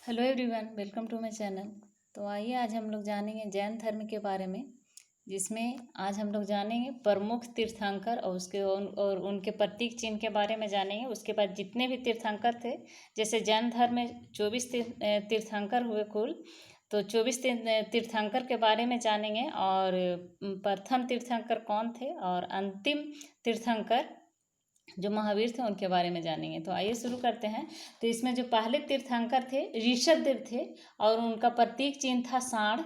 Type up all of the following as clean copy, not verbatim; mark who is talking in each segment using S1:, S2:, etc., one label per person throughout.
S1: Hello everyone, welcome to my channel. तो आइए आज हम लोग जानेंगे जैन धर्म के बारे में, जिसमें आज हम लोग जानेंगे प्रमुख तीर्थंकर और उनके प्रतीक चिन्ह के बारे में जानेंगे। उसके बाद जितने भी तीर्थंकर थे, जैसे जैन धर्म में 24 तीर्थंकर हुए कुल, तो 24 तीर्थंकर के बारे में जानेंगे और प्रथम तीर्थंकर कौन थे और अंतिम तीर्थंकर जो महावीर थे उनके बारे में जानेंगे। तो आइए शुरू करते हैं। तो इसमें जो पहले तीर्थंकर थे ऋषभदेव थे और उनका प्रतीक चिन्ह था सांड,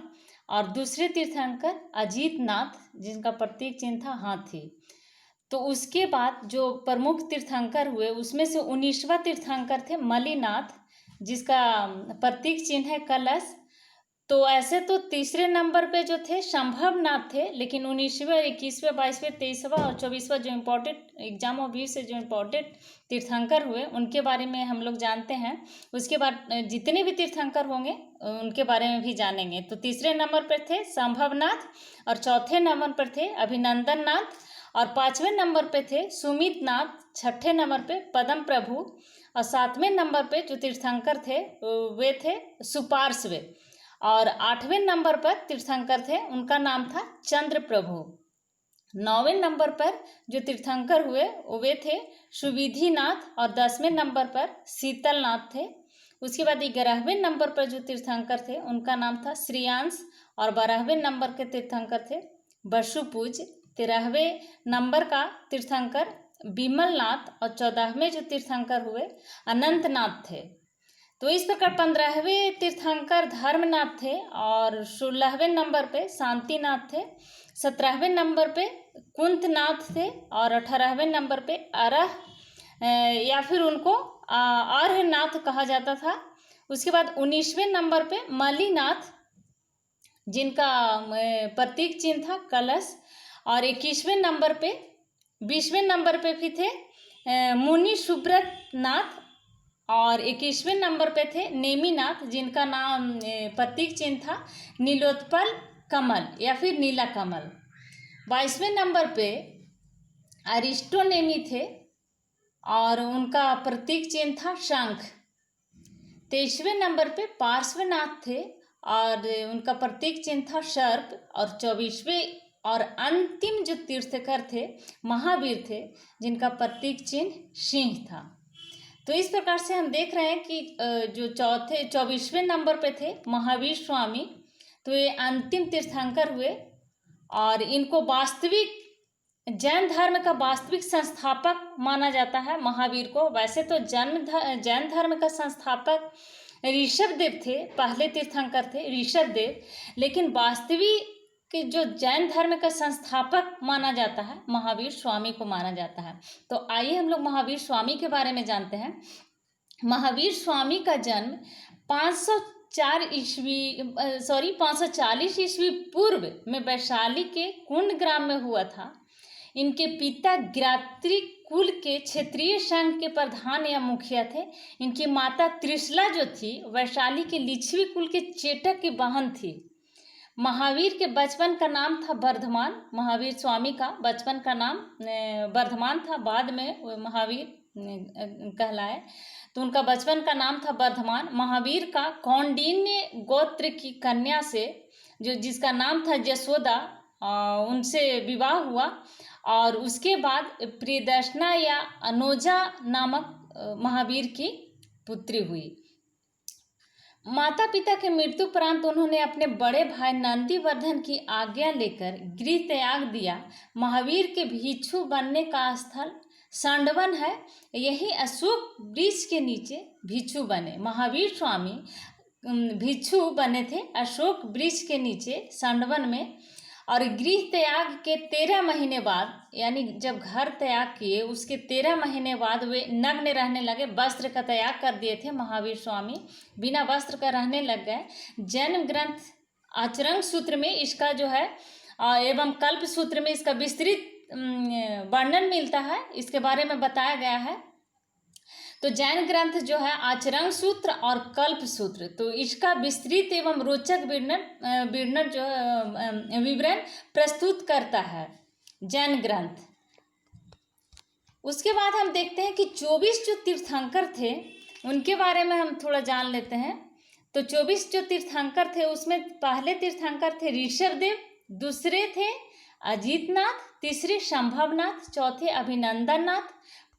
S1: और दूसरे तीर्थंकर अजीत नाथ जिनका प्रतीक चिन्ह था हाथी। तो उसके बाद जो प्रमुख तीर्थंकर हुए उसमें से 19वां तीर्थंकर थे मलिनाथ, जिसका प्रतीक चिन्ह है कलश। तो ऐसे तो तीसरे नंबर पे जो थे संभवनाथ थे, लेकिन 19वें 21वें 22वें 23वां और 24वां जो इम्पोर्टेंट एग्जाम ऑफ व्यू से जो इम्पोर्टेंट तीर्थंकर हुए उनके बारे में हम लोग जानते हैं। उसके बाद जितने भी तीर्थंकर होंगे उनके बारे में भी जानेंगे। तो तीसरे नंबर पर थे संभवनाथ, और चौथे नंबर पर थे अभिनंदन नाथ, और 5वें नंबर पे थे सुमित नाथ, 6ठे नंबर पे पद्म प्रभु, और 7वें नंबर पे जो तीर्थंकर थे वे थे सुपार्श्व, और 8वें नंबर पर तीर्थंकर थे उनका नाम था चंद्र प्रभु। 9वें नंबर पर जो तीर्थंकर हुए वे थे सुविधिनाथ, और 10वें नंबर पर शीतलनाथ थे। उसके बाद 11वें नंबर पर जो तीर्थंकर थे उनका नाम था श्रेयांश, और 12वें नंबर के तीर्थंकर थे वसुपूज। 13वें नंबर का तीर्थंकर विमलनाथ, और 14वें जो तीर्थंकर हुए अनंतनाथ थे। तो इस प्रकार 15वें तीर्थंकर धर्मनाथ थे, और 16वें नंबर पे शांतिनाथ थे, 17वें नंबर पे कुंतनाथ थे, और 18वें नंबर पे अरह या फिर उनको अर्हनाथ कहा जाता था। उसके बाद 19वें नंबर पे मलिनाथ जिनका प्रतीक चिन्ह था कलश, और 21वें नंबर पे 20वें नंबर पे भी थे मुनि सुब्रत नाथ, और 21वें नंबर पे थे नेमिनाथ जिनका नाम प्रतीक चिन्ह था नीलोत्पल कमल या फिर नीला कमल। 22वें नंबर पे अरिस्टोनेमी थे और उनका प्रतीक चिन्ह था शंख। 23वें नंबर पे पार्श्वनाथ थे और उनका प्रतीक चिन्ह था सर्प। और 24वें और अंतिम जो तीर्थकर थे महावीर थे जिनका प्रतीक चिन्ह सिंह था। तो इस प्रकार से हम देख रहे हैं कि जो 24वें नंबर पे थे महावीर स्वामी, तो ये अंतिम तीर्थंकर हुए और इनको वास्तविक जैन धर्म का वास्तविक संस्थापक माना जाता है महावीर को। वैसे तो जैन धर्म का संस्थापक ऋषभदेव थे, पहले तीर्थंकर थे ऋषभदेव, लेकिन वास्तविक कि जो जैन धर्म का संस्थापक माना जाता है महावीर स्वामी को माना जाता है। तो आइए हम लोग महावीर स्वामी के बारे में जानते हैं। महावीर स्वामी का जन्म 540 ईस्वी पूर्व में वैशाली के कुंड ग्राम में हुआ था। इनके पिता गिरात्री कुल के क्षेत्रीय संघ के प्रधान या मुखिया थे। इनकी माता त्रिशला जो थी वैशाली के लिच्छवी कुल के चेटक की बहन थी। महावीर के बचपन का नाम था वर्धमान। महावीर स्वामी का बचपन का नाम वर्धमान था, बाद में वो महावीर कहलाए। तो उनका बचपन का नाम था वर्धमान। महावीर का कौंडिन्य गोत्र की कन्या से जो जिसका नाम था यशोदा, उनसे विवाह हुआ, और उसके बाद प्रियदर्शना या अनोजा नामक महावीर की पुत्री हुई। माता पिता के मृत्यु उपरांत उन्होंने अपने बड़े भाई नंदीवर्धन की आज्ञा लेकर गृह त्याग दिया। महावीर के भिक्षु बनने का स्थल सांडवन है। यही अशोक वृक्ष के नीचे भिक्षु बने। महावीर स्वामी भिक्षु बने थे अशोक वृक्ष के नीचे सांडवन में। और गृह त्याग के 13 महीने बाद, यानी जब घर त्याग किए उसके 13 महीने बाद वे नग्न रहने लगे। वस्त्र का त्याग कर दिए थे महावीर स्वामी, बिना वस्त्र का रहने लग गए। जैन ग्रंथ आचरण सूत्र में इसका जो है एवं कल्प सूत्र में इसका विस्तृत वर्णन मिलता है, इसके बारे में बताया गया है। तो जैन ग्रंथ जो है आचरण सूत्र और कल्प सूत्र, तो इसका विस्तृत एवं रोचक विवरण प्रस्तुत करता है जैन ग्रंथ। उसके बाद हम देखते हैं कि 24 जो तीर्थंकर थे उनके बारे में हम थोड़ा जान लेते हैं। तो 24 जो तीर्थंकर थे उसमें पहले तीर्थंकर थे ऋषभदेव, दूसरे थे अजीतनाथ, तीसरे संभवनाथ, चौथे अभिनंदननाथ,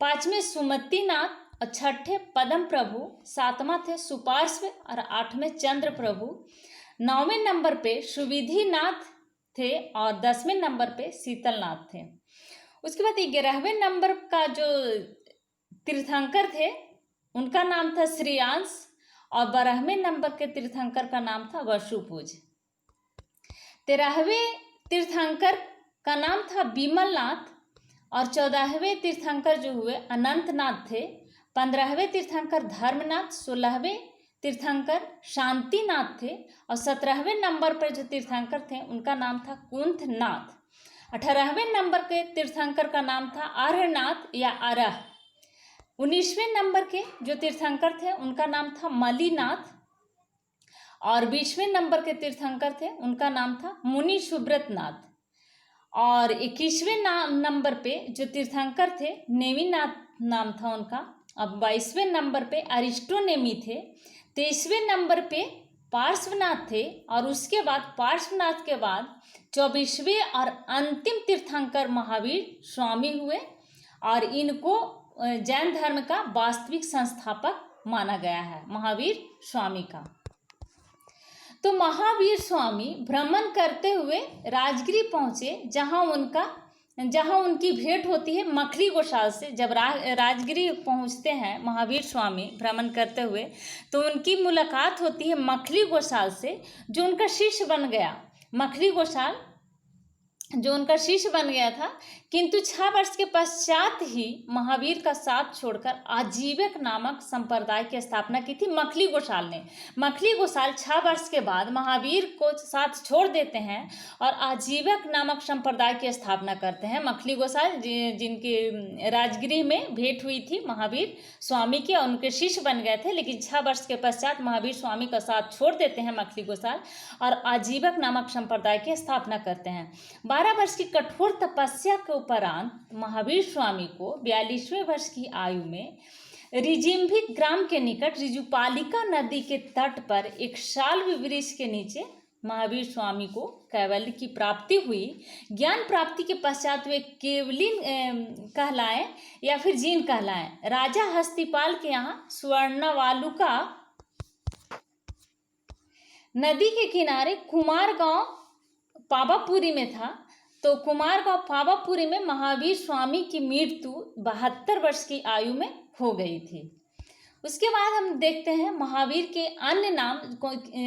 S1: पांचवें सुमतिनाथ और छठे पद्म प्रभु, सातवां थे सुपार्श्व और आठवें चंद्र प्रभु, 9वें नंबर पे सुविधिनाथ थे और 10वें नंबर पे शीतलनाथ थे। उसके बाद 11वें नंबर का जो तीर्थंकर थे उनका नाम था श्रेयांश और 12वें नंबर के तीर्थंकर का नाम था वसुपूज। 13वें तीर्थंकर का नाम था विमलनाथ और 14वें तीर्थंकर जो हुए अनंतनाथ थे। 15वें तीर्थंकर धर्मनाथ, 16वें तीर्थंकर शांतिनाथ थे और 17वें नंबर पर जो तीर्थंकर थे उनका नाम था कुंथनाथ। 18वें नंबर के तीर्थंकर का नाम था आर्यनाथ या आरह। 19वें नंबर के जो तीर्थंकर थे उनका नाम था मलिनाथ और 20वें नंबर के तीर्थंकर थे उनका नाम था मुनि सुब्रतनाथ और 21वें नंबर पे जो तीर्थंकर थे नेमिनाथ नाम था उनका। अब 22वें नंबर पे अरिस्टोनेमी थे। 23वें नंबर पे पार्श्वनाथ थे और उसके बाद पार्श्वनाथ के बाद 24वें और अंतिम तीर्थंकर महावीर स्वामी हुए और इनको जैन धर्म का वास्तविक संस्थापक माना गया है, महावीर स्वामी का। तो महावीर स्वामी भ्रमण करते हुए राजगिरी पहुँचे जहाँ उनकी भेंट होती है मखली गोसाल से। जब राजगिरी पहुँचते हैं महावीर स्वामी भ्रमण करते हुए तो उनकी मुलाकात होती है मखली गोसाल से जो उनका शिष्य बन गया। मखली गोसाल जो उनका शिष्य बन गया था, किंतु 6 वर्ष के पश्चात ही महावीर का साथ छोड़कर आजीवक नामक संप्रदाय की स्थापना की थी मखली गोसाल ने। मखली गोसाल 6 वर्ष के बाद महावीर को साथ छोड़ देते हैं और आजीवक नामक संप्रदाय की स्थापना करते हैं। मखली गोसाल जिनके राजगिरी में भेंट हुई थी महावीर स्वामी की और उनके शिष्य बन गए थे, लेकिन 6 वर्ष के पश्चात महावीर स्वामी का साथ छोड़ देते हैं मखली गोसाल और आजीवक नामक संप्रदाय की स्थापना करते हैं। 12 वर्ष की कठोर तपस्या के उपरांत महावीर स्वामी को 42वें वर्ष की आयु में रिजिम्भिक ग्राम के निकट रिजुपालिका नदी के तट पर एक शाल्व वृक्ष के नीचे महावीर स्वामी को कैवल्य की प्राप्ति हुई। ज्ञान प्राप्ति के पश्चात वे केवलिन कहलाए या फिर जीन कहलाए। राजा हस्तिपाल के यहाँ स्वर्णवालुका नदी के किनारे कुमार गांव पावापुरी में था। तो कुमारगांव पावापुरी में महावीर स्वामी की मृत्यु 72 वर्ष की आयु में हो गई थी। उसके बाद हम देखते हैं महावीर के अन्य नाम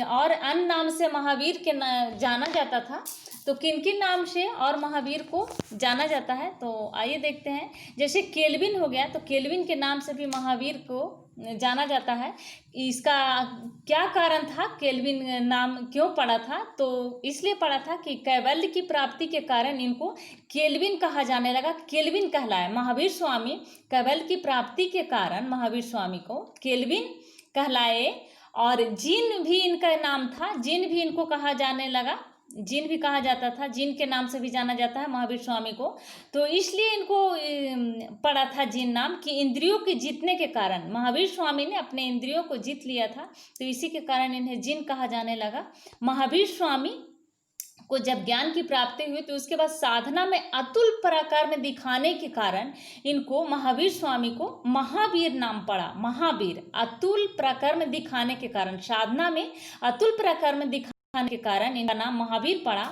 S1: और अन्य नाम से महावीर के जाना जाता था। तो किन किन नाम से और महावीर को जाना जाता है तो आइए देखते हैं। जैसे केल्विन हो गया, तो केल्विन के नाम से भी महावीर को जाना जाता है। इसका क्या कारण था, केल्विन नाम क्यों पड़ा था? तो इसलिए पड़ा था कि कैवल्य की प्राप्ति के कारण इनको केल्विन कहा जाने लगा, केल्विन कहलाए। महावीर स्वामी कैवल्य की प्राप्ति के कारण महावीर स्वामी को केल्विन कहलाए और जिन भी इनका नाम था, जिन भी इनको कहा जाने लगा, जिन भी कहा जाता था, जिन के नाम से भी जाना जाता है महावीर स्वामी को। तो इसलिए इनको पड़ा था जिन नाम कि इंद्रियों के जीतने के कारण महावीर स्वामी ने अपने इंद्रियों को जीत लिया था, तो इसी के कारण इन्हें जिन कहा जाने लगा। महावीर स्वामी को जब ज्ञान की प्राप्ति हुई तो उसके बाद साधना में अतुल पराक्रम में दिखाने के कारण इनको महावीर स्वामी को महावीर नाम पड़ा। महावीर अतुल पराक्रम में दिखाने के कारण, साधना में अतुल पराक्रम में दिखाने के कारण इनका नाम महावीर पड़ा।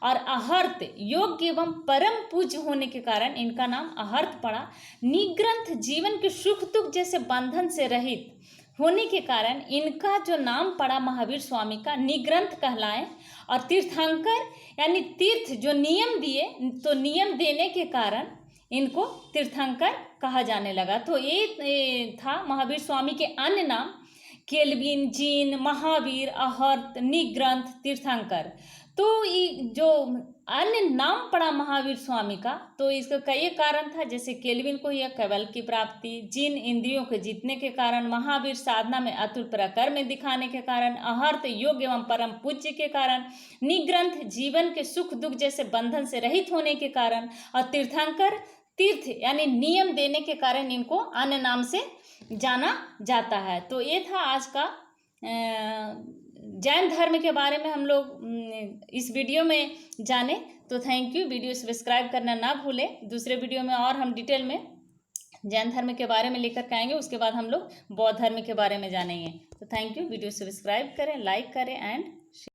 S1: और अहर्त योग्य एवं परम पूज्य होने के कारण इनका नाम अहर्त पड़ा। निग्रंथ जीवन के सुख दुख जैसे बंधन से रहित होने के कारण इनका जो नाम पड़ा महावीर स्वामी का निग्रंथ कहलाए। और तीर्थंकर यानी तीर्थ जो नियम दिए, तो नियम देने के कारण इनको तीर्थंकर कहा जाने लगा। तो ये था महावीर स्वामी के अन्य नाम, केल्विन, जीन, महावीर, अहर्त, निग्रंथ, तीर्थंकर। तो ये जो अन्य नाम पड़ा महावीर स्वामी का, तो इसका कई कारण था। जैसे केल्विन को यह कैवल्य की प्राप्ति, जीन इंद्रियों के जीतने के कारण, महावीर साधना में अतुल पराक्रम में दिखाने के कारण, अहर्त योग एवं परम पूज्य के कारण, निग्रंथ जीवन के सुख दुख जैसे बंधन से रहित होने के कारण, और तीर्थंकर तीर्थ यानी नियम देने के कारण इनको अन्य नाम से जाना जाता है। तो ये था आज का जैन धर्म के बारे में हम लोग इस वीडियो में जाने। तो थैंक यू। वीडियो सब्सक्राइब करना ना भूलें। दूसरे वीडियो में और हम डिटेल में जैन धर्म के बारे में लेकर के आएंगे। उसके बाद हम लोग बौद्ध धर्म के बारे में जानेंगे। तो थैंक यू। वीडियो सब्सक्राइब करें, लाइक करें एंड